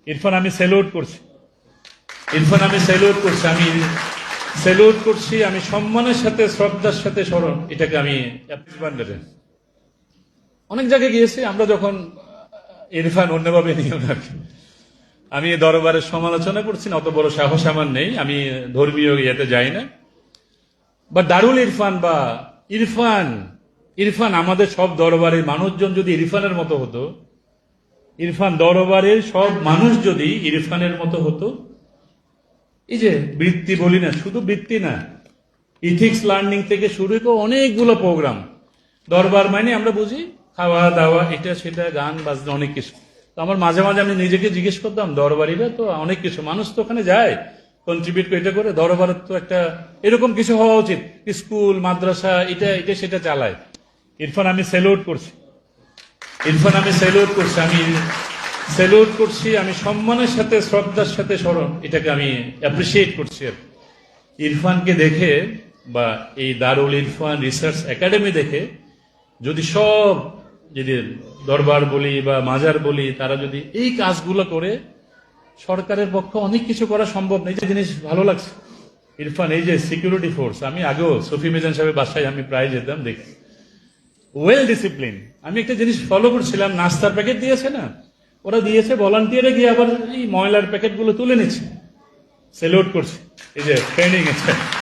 ইরফান আমি স্যালুট করছি, ইরফান আমি স্যালুট করছি, আমি স্যালুট করছি, আমি সম্মানের সাথে শ্রদ্ধার সাথে স্মরণ এটাকে আমি অনেক জায়গায় গিয়েছি আমরা যখন ইরফান অন্যভাবে নিও না, আমি দরবারের সমালোচনা করছি না, অত বড় সাহস আমার নেই, আমি ধর্মীয় ইয়েতে যাই না, বা দারুল ইরফান বা ইরফান ইরফান আমাদের সব দরবারের মানুষজন যদি ইরফানের মতো হতো, ইরফান দরবারের সব মানুষ যদি ইরফানের মতো হতো, এই যে বৃত্তি বলি না, শুধু বৃত্তি না, ইথিক্স লার্নিং থেকে শুরু করে অনেকগুলো প্রোগ্রাম, দরবার মানে আমরা বুঝি খাওয়া দাওয়া এটা সেটা গান বাজনা অনেক কিছু। তো আমার মাঝে মাঝে আমি নিজেকে জিজ্ঞেস করতাম, দরবারিরা তো অনেক কিছু, মানুষ তো ওখানে যায় কন্ট্রিবিউট করে, এটা করে, দরবারের তো একটা এরকম কিছু হওয়া উচিত, স্কুল মাদ্রাসা এটা এটা সেটা চালায়। ইরফান আমি স্যালুট করছি, ইরফান আমি স্যালুট করছি, আমি স্যালুট করছি, আমি সম্মানের সাথে শ্রদ্ধার সাথে স্মরণ এটাকে আমি অ্যাপ্রিসিয়েট করছি। ইরফানকে দেখে বা এই দারুল ইরফান রিসার্চ একাডেমি দেখে যদি সব যদি দরবার বলি বা মাজার বলি তারা যদি এই কাজগুলো করে, সরকারের পক্ষে অনেক কিছু করা সম্ভব না। এই যে জিনিস ভালো লাগছে ইরফান, এই যে সিকিউরিটি ফোর্স, আমি আগেও সফি মিজান সাহেবের বাসায় আমি প্রায় যেতাম, দেখি ওয়েল ডিসিপ্লিন। আমি একটা জিনিস ফলো করছিলাম, নাস্তার প্যাকেট দিয়েছে না, ওরা দিয়েছে ভলান্টিয়ারে গিয়ে আবার এই ময়লার প্যাকেটগুলো তুলে নিচ্ছে, স্যালুট করছে, এই যে ট্রেনিং আছে।